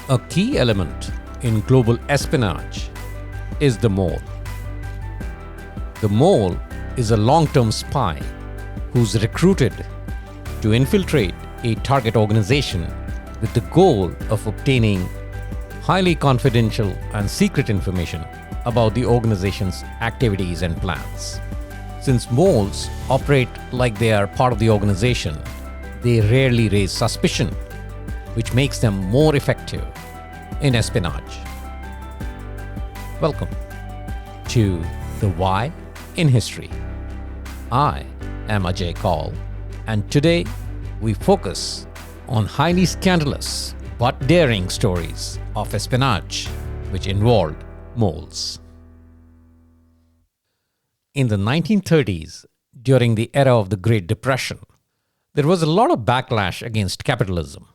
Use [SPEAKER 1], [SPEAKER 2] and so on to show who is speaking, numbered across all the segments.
[SPEAKER 1] A key element in global espionage is the mole. The mole is a long-term spy who's recruited to infiltrate a target organization with the goal of obtaining highly confidential and secret information about the organization's activities and plans. Since moles operate like they are part of the organization, they rarely raise suspicion, which makes them more effective in espionage. Welcome to the Why in History. I am Ajay Kaul, and today we focus on highly scandalous but daring stories of espionage which involved moles. In the 1930s, during the era of the Great Depression, there was a lot of backlash against capitalism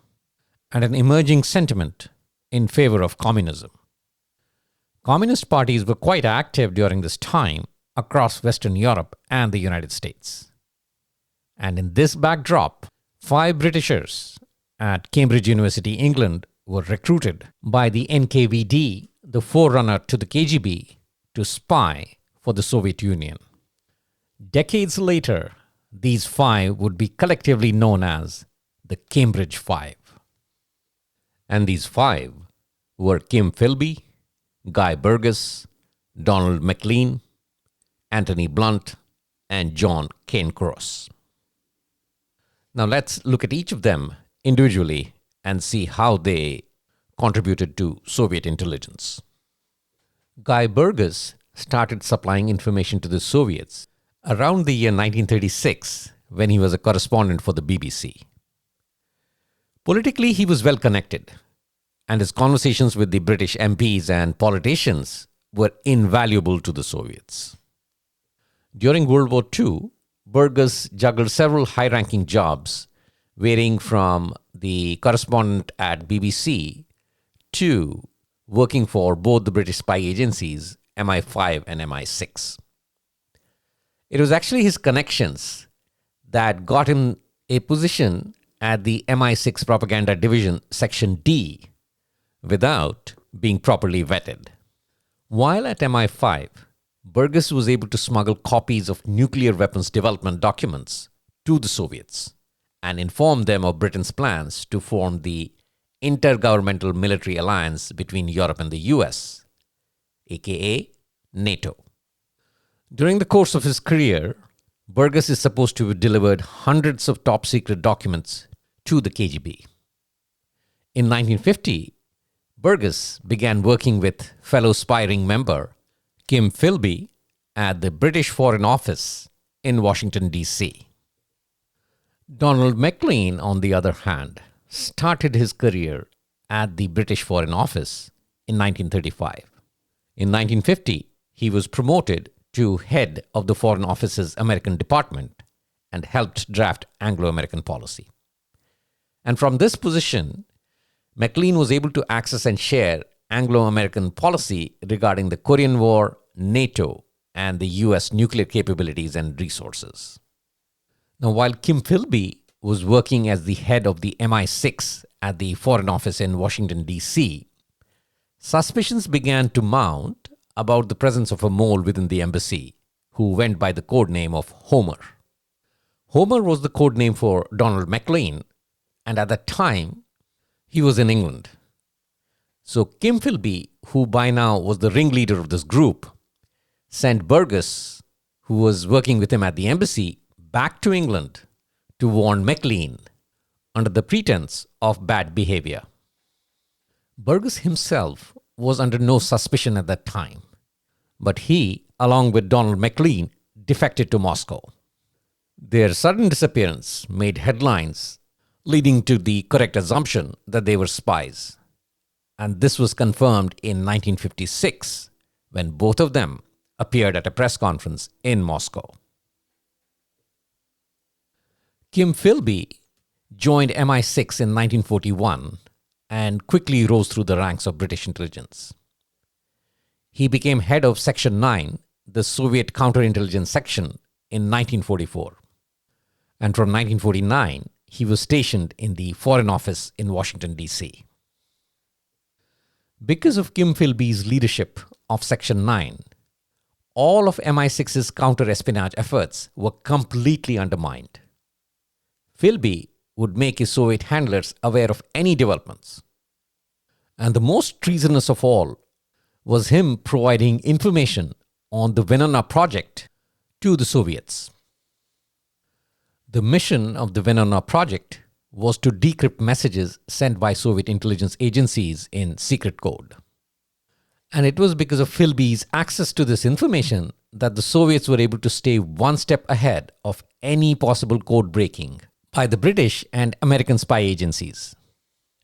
[SPEAKER 1] and an emerging sentiment in favor of communism. Communist parties were quite active during this time across Western Europe and the United States. And in this backdrop, 5 Britishers at Cambridge University, England, were recruited by the NKVD, the forerunner to the KGB, to spy for the Soviet Union. Decades later, these 5 would be collectively known as the Cambridge Five. And these 5 were Kim Philby, Guy Burgess, Donald MacLean, Anthony Blunt, and John Cairncross. Now let's look at each of them individually and see how they contributed to Soviet intelligence. Guy Burgess started supplying information to the Soviets around the year 1936 when he was a correspondent for the BBC. Politically, he was well connected, and his conversations with the British MPs and politicians were invaluable to the Soviets. During World War II, Burgess juggled several high-ranking jobs, varying from the correspondent at BBC to working for both the British spy agencies MI5 and MI6. It was actually his connections that got him a position at the MI6 Propaganda Division Section D without being properly vetted. While at MI5, Burgess was able to smuggle copies of nuclear weapons development documents to the Soviets and inform them of Britain's plans to form the Intergovernmental Military Alliance between Europe and the US, aka NATO. During the course of his career, Burgess is supposed to have delivered hundreds of top-secret documents to the KGB. In 1950, Burgess began working with fellow spy ring member Kim Philby at the British Foreign Office in Washington, D.C. Donald MacLean, on the other hand, started his career at the British Foreign Office in 1935. In 1950, he was promoted to head of the Foreign Office's American Department and helped draft Anglo-American policy. And from this position, MacLean was able to access and share Anglo-American policy regarding the Korean War, NATO, and the US nuclear capabilities and resources. Now, while Kim Philby was working as the head of the MI6 at the Foreign Office in Washington, D.C., suspicions began to mount about the presence of a mole within the embassy who went by the code name of Homer. Homer was the code name for Donald MacLean, and at that time, he was in England. So Kim Philby, who by now was the ringleader of this group, sent Burgess, who was working with him at the embassy, back to England to warn MacLean under the pretense of bad behavior. Burgess himself was under no suspicion at that time, but he, along with Donald MacLean, defected to Moscow. Their sudden disappearance made headlines, leading to the correct assumption that they were spies. And this was confirmed in 1956 when both of them appeared at a press conference in Moscow. Kim Philby joined MI6 in 1941 and quickly rose through the ranks of British intelligence. He became head of Section 9, the Soviet counterintelligence section, in 1944. And from 1949, he was stationed in the Foreign Office in Washington, D.C. Because of Kim Philby's leadership of Section 9, all of MI6's counter-espionage efforts were completely undermined. Philby would make his Soviet handlers aware of any developments. And the most treasonous of all was him providing information on the Venona project to the Soviets. The mission of the Venona project was to decrypt messages sent by Soviet intelligence agencies in secret code. And it was because of Philby's access to this information that the Soviets were able to stay one step ahead of any possible code breaking by the British and American spy agencies.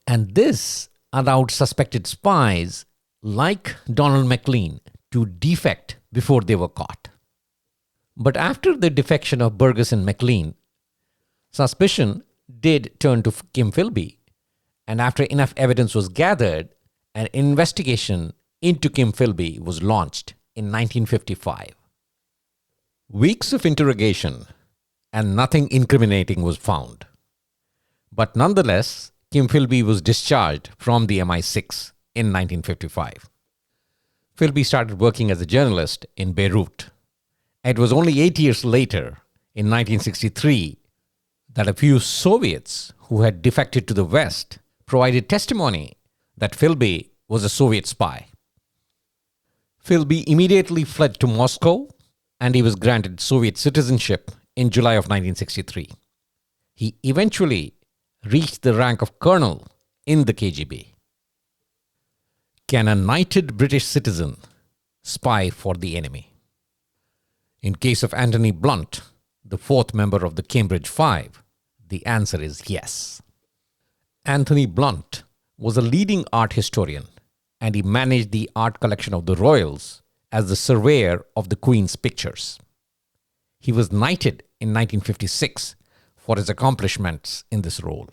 [SPEAKER 1] And this allowed suspected spies like Donald MacLean to defect before they were caught. But after the defection of Burgess and MacLean, suspicion did turn to Kim Philby, and after enough evidence was gathered, an investigation into Kim Philby was launched in 1955. Weeks of interrogation and nothing incriminating was found. But nonetheless, Kim Philby was discharged from the MI6 in 1955. Philby started working as a journalist in Beirut. It was only 8 years later, in 1963, that a few Soviets who had defected to the West provided testimony that Philby was a Soviet spy. Philby immediately fled to Moscow, and he was granted Soviet citizenship in July of 1963. He eventually reached the rank of colonel in the KGB. Can a knighted British citizen spy for the enemy? In case of Anthony Blunt, the fourth member of the Cambridge Five, the answer is yes. Anthony Blunt was a leading art historian, and he managed the art collection of the royals as the surveyor of the Queen's pictures. He was knighted in 1956 for his accomplishments in this role.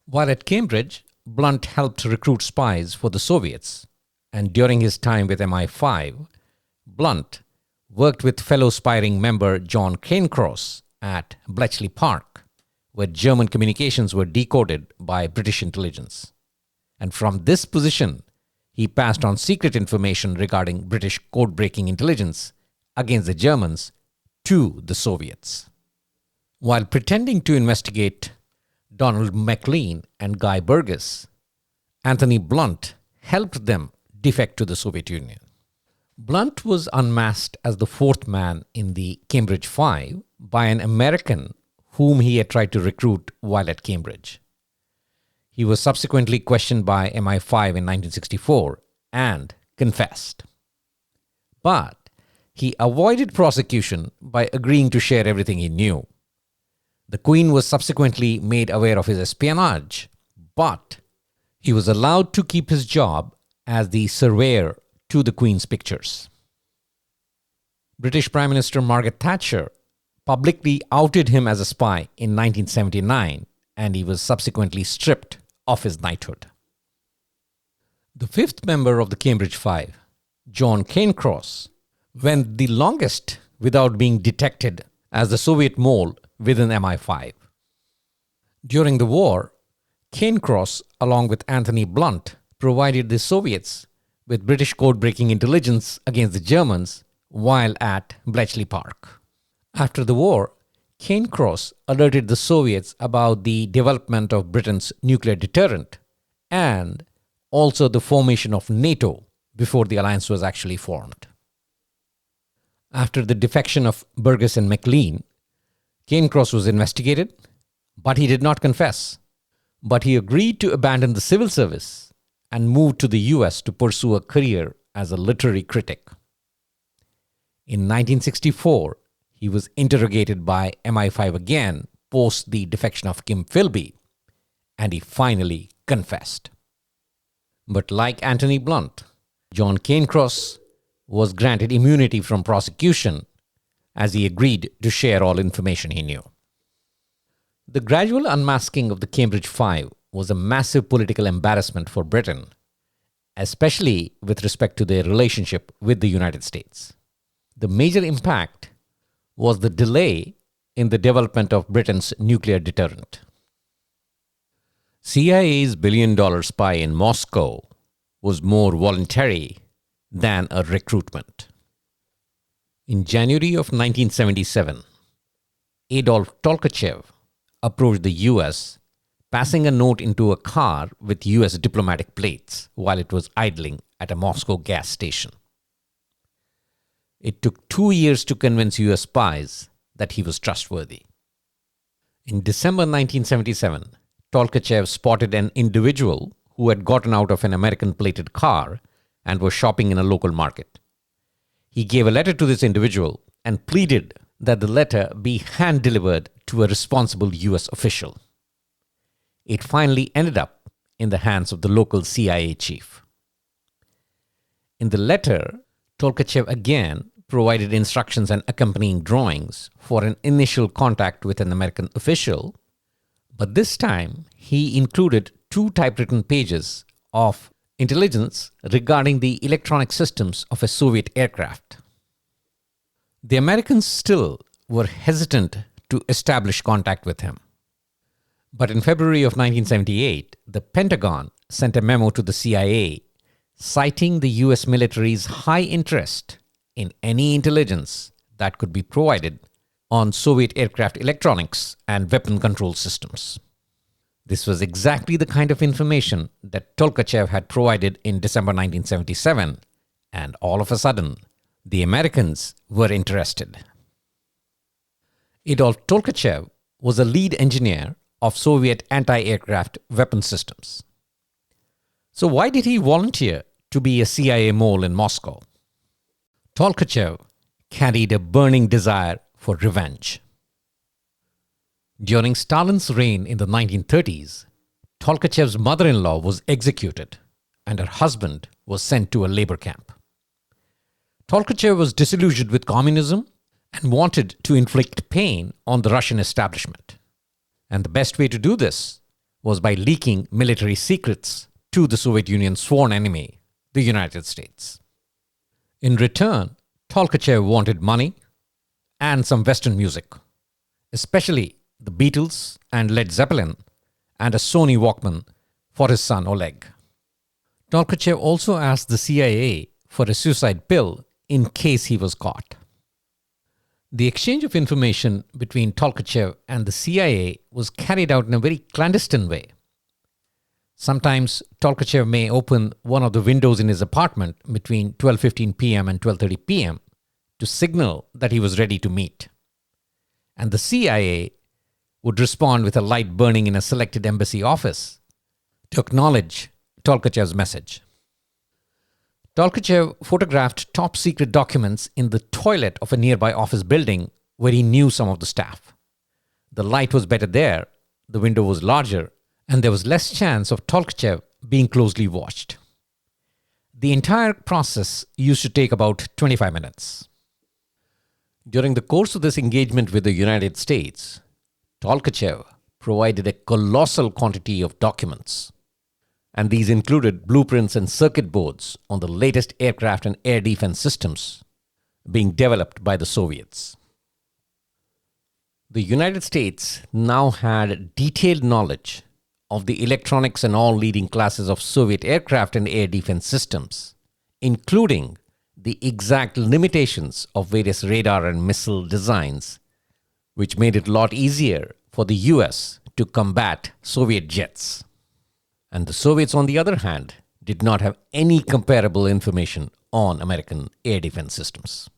[SPEAKER 1] While at Cambridge, Blunt helped recruit spies for the Soviets, and during his time with MI5, Blunt worked with fellow spying member John Cairncross at Bletchley Park, where German communications were decoded by British intelligence. And from this position, he passed on secret information regarding British code-breaking intelligence against the Germans to the Soviets. While pretending to investigate Donald MacLean and Guy Burgess, Anthony Blunt helped them defect to the Soviet Union. Blunt was unmasked as the fourth man in the Cambridge Five by an American whom he had tried to recruit while at Cambridge. He was subsequently questioned by MI5 in 1964 and confessed. But he avoided prosecution by agreeing to share everything he knew. The Queen was subsequently made aware of his espionage, but he was allowed to keep his job as the surveyor to the Queen's pictures. British Prime Minister Margaret Thatcher publicly outed him as a spy in 1979, and he was subsequently stripped of his knighthood. The fifth member of the Cambridge Five, John Cairncross, went the longest without being detected as the Soviet mole within MI5. During the war, Cairncross, along with Anthony Blunt, provided the Soviets with British code-breaking intelligence against the Germans while at Bletchley Park. After the war, Cairncross alerted the Soviets about the development of Britain's nuclear deterrent and also the formation of NATO before the alliance was actually formed. After the defection of Burgess and MacLean, Cairncross was investigated, but he did not confess. But he agreed to abandon the civil service and moved to the US to pursue a career as a literary critic. In 1964, he was interrogated by MI5 again post the defection of Kim Philby, and he finally confessed. But like Anthony Blunt, John Cairncross was granted immunity from prosecution as he agreed to share all information he knew. The gradual unmasking of the Cambridge Five was a massive political embarrassment for Britain, especially with respect to their relationship with the United States. The major impact was the delay in the development of Britain's nuclear deterrent. CIA's billion-dollar spy in Moscow was more voluntary than a recruitment. In January of 1977, Adolf Tolkachev approached the US, passing a note into a car with US diplomatic plates while it was idling at a Moscow gas station. It took 2 years to convince US spies that he was trustworthy. In December 1977, Tolkachev spotted an individual who had gotten out of an American plated car and was shopping in a local market. He gave a letter to this individual and pleaded that the letter be hand-delivered to a responsible US official. It finally ended up in the hands of the local CIA chief. In the letter, Tolkachev again provided instructions and accompanying drawings for an initial contact with an American official, but this time he included 2 typewritten pages of intelligence regarding the electronic systems of a Soviet aircraft. The Americans still were hesitant to establish contact with him. But in February of 1978, the Pentagon sent a memo to the CIA citing the US military's high interest in any intelligence that could be provided on Soviet aircraft electronics and weapon control systems. This was exactly the kind of information that Tolkachev had provided in December 1977, and all of a sudden, the Americans were interested. Adolf Tolkachev was a lead engineer of Soviet anti-aircraft weapon systems. So why did he volunteer to be a CIA mole in Moscow? Tolkachev carried a burning desire for revenge. During Stalin's reign in the 1930s, Tolkachev's mother-in-law was executed and her husband was sent to a labor camp. Tolkachev was disillusioned with communism and wanted to inflict pain on the Russian establishment. And the best way to do this was by leaking military secrets to the Soviet Union's sworn enemy, the United States. In return, Tolkachev wanted money and some Western music, especially the Beatles and Led Zeppelin, and a Sony Walkman for his son Oleg. Tolkachev also asked the CIA for a suicide pill in case he was caught. The exchange of information between Tolkachev and the CIA was carried out in a very clandestine way. Sometimes Tolkachev may open one of the windows in his apartment between 12:15 p.m. and 12:30 p.m. to signal that he was ready to meet. And the CIA would respond with a light burning in a selected embassy office to acknowledge Tolkachev's message. Tolkachev photographed top-secret documents in the toilet of a nearby office building where he knew some of the staff. The light was better there, the window was larger, and there was less chance of Tolkachev being closely watched. The entire process used to take about 25 minutes. During the course of this engagement with the United States, Tolkachev provided a colossal quantity of documents, and these included blueprints and circuit boards on the latest aircraft and air defense systems being developed by the Soviets. The United States now had detailed knowledge of the electronics and all leading classes of Soviet aircraft and air defense systems, including the exact limitations of various radar and missile designs, which made it a lot easier for the US to combat Soviet jets. And the Soviets, on the other hand, did not have any comparable information on American air defense systems.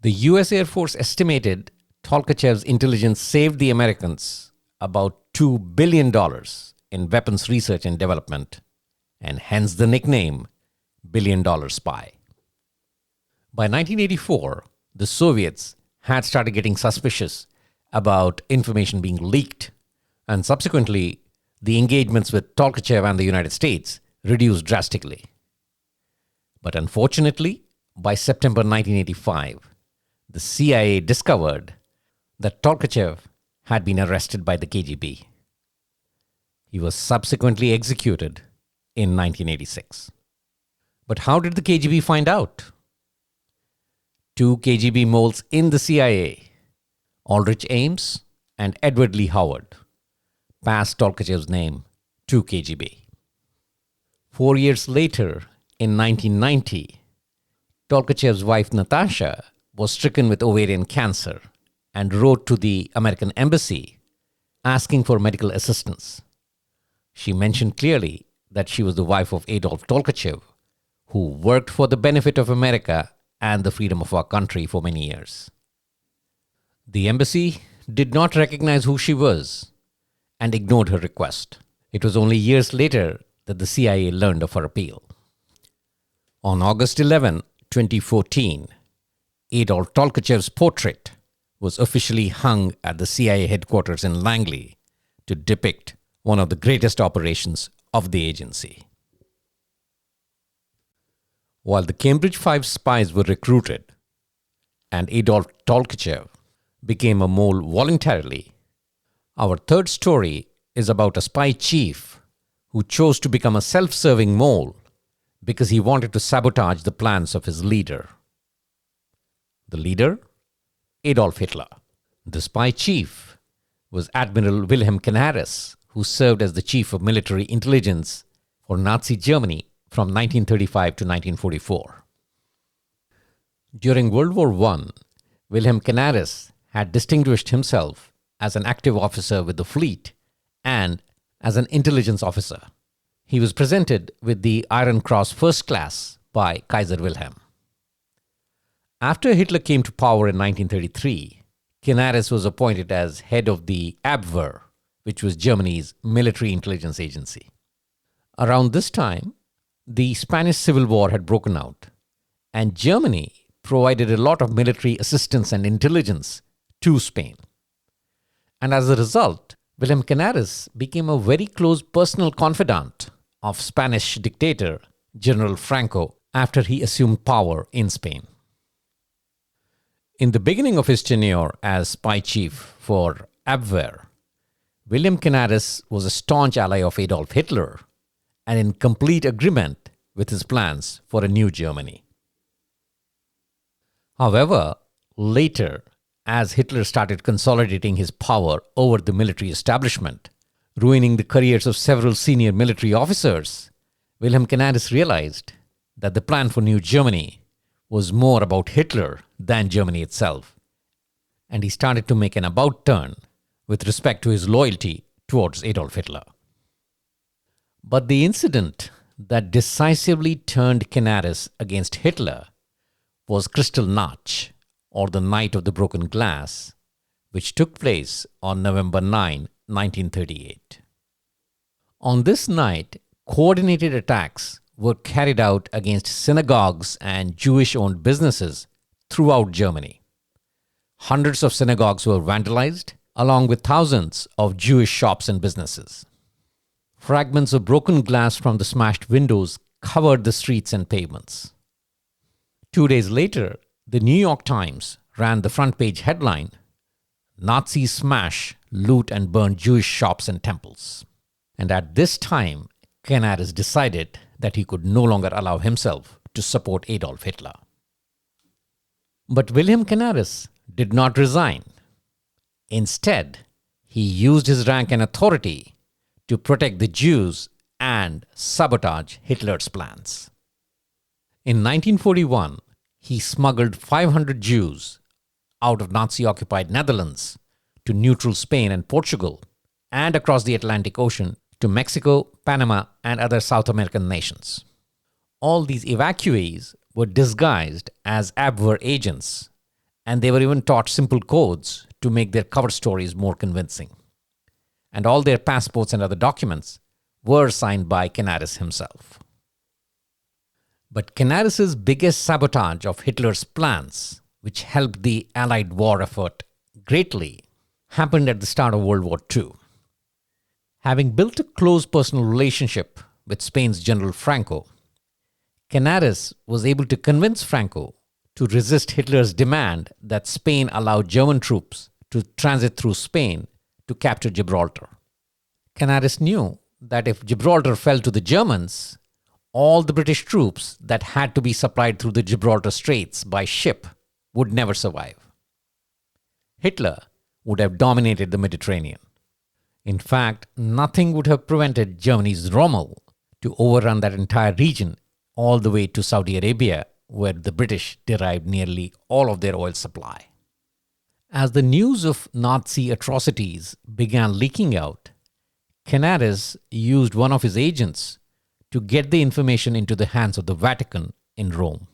[SPEAKER 1] The US Air Force estimated Tolkachev's intelligence saved the Americans about $2 billion in weapons research and development, and hence the nickname Billion Dollar Spy. By 1984, the Soviets had started getting suspicious about information being leaked, and subsequently, the engagements with Tolkachev and the United States reduced drastically. But unfortunately, by September 1985, the CIA discovered that Tolkachev had been arrested by the KGB. He was subsequently executed in 1986. But how did the KGB find out? 2 KGB moles in the CIA, Aldrich Ames and Edward Lee Howard, passed Tolkachev's name to KGB. 4 years later, in 1990, Tolkachev's wife Natasha was stricken with ovarian cancer and wrote to the American embassy asking for medical assistance. She mentioned clearly that she was the wife of Adolf Tolkachev, who worked for the benefit of America and the freedom of our country for many years. The embassy did not recognize who she was and ignored her request. It was only years later that the CIA learned of her appeal. On August 11, 2014, Adolf Tolkachev's portrait was officially hung at the CIA headquarters in Langley to depict one of the greatest operations of the agency. While the Cambridge Five spies were recruited and Adolf Tolkachev became a mole voluntarily, our third story is about a spy chief who chose to become a self-serving mole because he wanted to sabotage the plans of his leader. The leader? Adolf Hitler. The spy chief was Admiral Wilhelm Canaris, who served as the chief of military intelligence for Nazi Germany from 1935 to 1944. During World War I, Wilhelm Canaris had distinguished himself as an active officer with the fleet and as an intelligence officer. He was presented with the Iron Cross First Class by Kaiser Wilhelm. After Hitler came to power in 1933, Canaris was appointed as head of the Abwehr, which was Germany's military intelligence agency. Around this time, the Spanish Civil War had broken out, and Germany provided a lot of military assistance and intelligence to Spain. And as a result, Wilhelm Canaris became a very close personal confidant of Spanish dictator General Franco after he assumed power in Spain. In the beginning of his tenure as spy chief for Abwehr, Wilhelm Canaris was a staunch ally of Adolf Hitler and in complete agreement with his plans for a new Germany. However, later, as Hitler started consolidating his power over the military establishment, ruining the careers of several senior military officers, Wilhelm Canaris realized that the plan for New Germany was more about Hitler than Germany itself, and he started to make an about turn with respect to his loyalty towards Adolf Hitler. But the incident that decisively turned Canaris against Hitler was Kristallnacht, or the Night of the Broken Glass, which took place on November 9, 1938. On this night, coordinated attacks were carried out against synagogues and Jewish-owned businesses throughout Germany. Hundreds of synagogues were vandalized, along with thousands of Jewish shops and businesses. Fragments of broken glass from the smashed windows covered the streets and pavements. 2 days later, the New York Times ran the front page headline, "Nazis smash, loot and burn Jewish shops and temples." And at this time, Canaris decided that he could no longer allow himself to support Adolf Hitler. But Wilhelm Canaris did not resign. Instead, he used his rank and authority to protect the Jews and sabotage Hitler's plans. In 1941, he smuggled 500 Jews out of Nazi-occupied Netherlands to neutral Spain and Portugal and across the Atlantic Ocean to Mexico, Panama, and other South American nations. All these evacuees were disguised as Abwehr agents, and they were even taught simple codes to make their cover stories more convincing. And all their passports and other documents were signed by Canaris himself. But Canaris's biggest sabotage of Hitler's plans, which helped the Allied war effort greatly, happened at the start of World War II. Having built a close personal relationship with Spain's General Franco, Canaris was able to convince Franco to resist Hitler's demand that Spain allow German troops to transit through Spain to capture Gibraltar. Canaris knew that if Gibraltar fell to the Germans, all the British troops that had to be supplied through the Gibraltar Straits by ship would never survive. Hitler would have dominated the Mediterranean. In fact, nothing would have prevented Germany's Rommel to overrun that entire region all the way to Saudi Arabia, where the British derived nearly all of their oil supply. As the news of Nazi atrocities began leaking out, Canaris used one of his agents to get the information into the hands of the Vatican in Rome.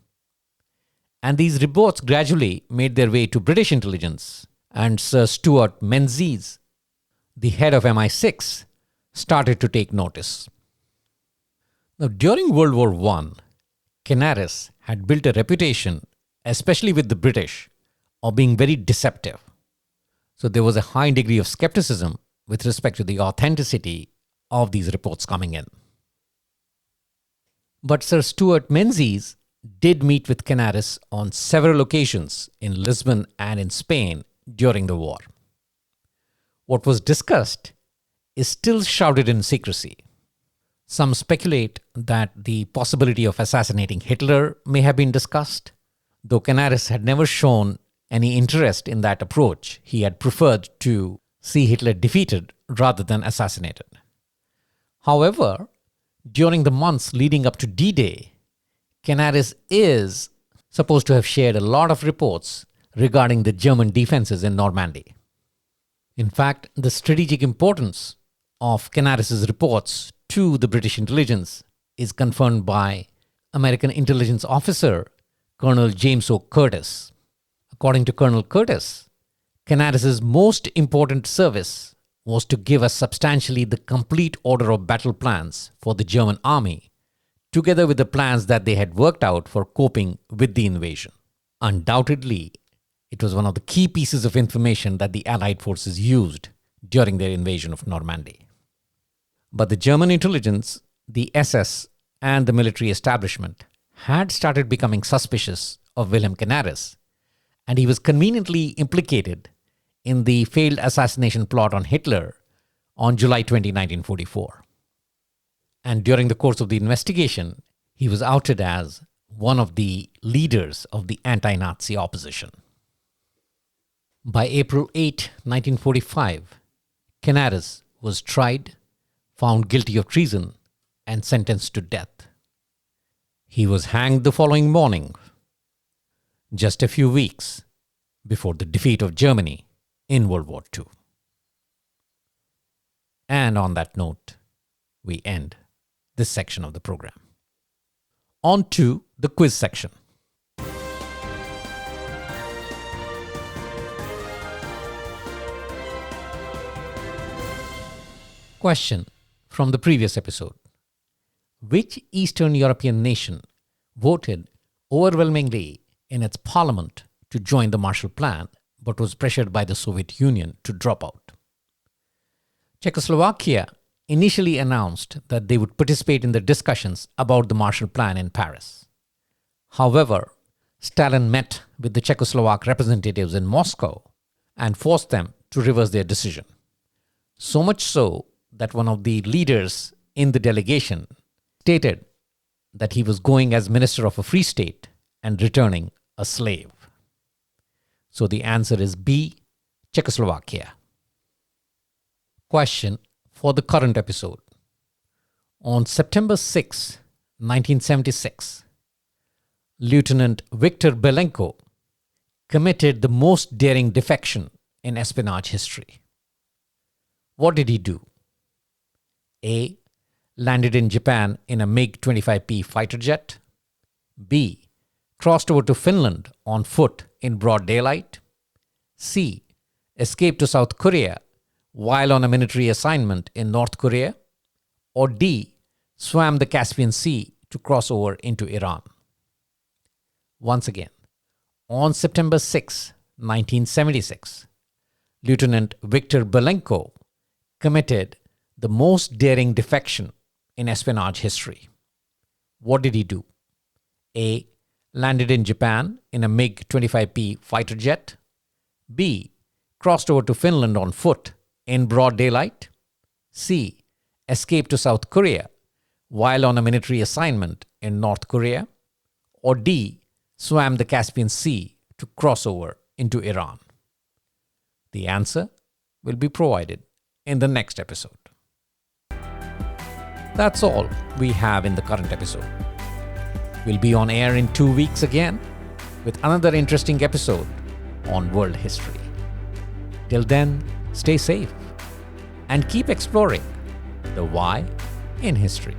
[SPEAKER 1] And these reports gradually made their way to British intelligence, and Sir Stuart Menzies, the head of MI6, started to take notice. Now, during World War I, Canaris had built a reputation, especially with the British, of being very deceptive. So there was a high degree of skepticism with respect to the authenticity of these reports coming in. But Sir Stuart Menzies did meet with Canaris on several occasions in Lisbon and in Spain during the war. What was discussed is still shrouded in secrecy. Some speculate that the possibility of assassinating Hitler may have been discussed, though Canaris had never shown any interest in that approach. He had preferred to see Hitler defeated rather than assassinated. However, during the months leading up to D-Day, Canaris is supposed to have shared a lot of reports regarding the German defenses in Normandy. In fact, the strategic importance of Canaris's reports to the British intelligence is confirmed by American intelligence officer Colonel James O. Curtis. According to Colonel Curtis, Canaris's most important service was to give us substantially the complete order of battle plans for the German army, together with the plans that they had worked out for coping with the invasion. Undoubtedly, it was one of the key pieces of information that the Allied forces used during their invasion of Normandy. But the German intelligence, the SS, and the military establishment had started becoming suspicious of Wilhelm Canaris, and he was conveniently implicated in the failed assassination plot on Hitler on July 20, 1944. And during the course of the investigation, he was outed as one of the leaders of the anti-Nazi opposition. By April 8, 1945, Canaris was tried, found guilty of treason, and sentenced to death. He was hanged the following morning, just a few weeks before the defeat of Germany in World War II. And on that note, we end this section of the program. On to the quiz section. Question from the previous episode. Which Eastern European nation voted overwhelmingly in its parliament to join the Marshall Plan but was pressured by the Soviet Union to drop out? Czechoslovakia initially announced that they would participate in the discussions about the Marshall Plan in Paris. However, Stalin met with the Czechoslovak representatives in Moscow and forced them to reverse their decision. So much so that one of the leaders in the delegation stated that he was going as minister of a free state and returning a slave. So the answer is B, Czechoslovakia. Question for the current episode. On September 6, 1976, Lieutenant Viktor Belenko committed the most daring defection in espionage history. What did he do? A. Landed in Japan in a MiG-25P fighter jet. B. Crossed over to Finland on foot in broad daylight. C. Escaped to South Korea while on a military assignment in North Korea. Or D. Swam the Caspian Sea to cross over into Iran. Once again, on September 6, 1976, Lieutenant Viktor Belenko committed the most daring defection in espionage history. What did he do? A. Landed in Japan in a MiG-25P fighter jet. B. Crossed over to Finland on foot in broad daylight. C. Escaped to South Korea while on a military assignment in North Korea. Or D. Swam the Caspian Sea to cross over into Iran. The answer will be provided in the next episode. That's all we have in the current episode. We'll be on air in 2 weeks again with another interesting episode on world history. Till then, stay safe and keep exploring the why in history.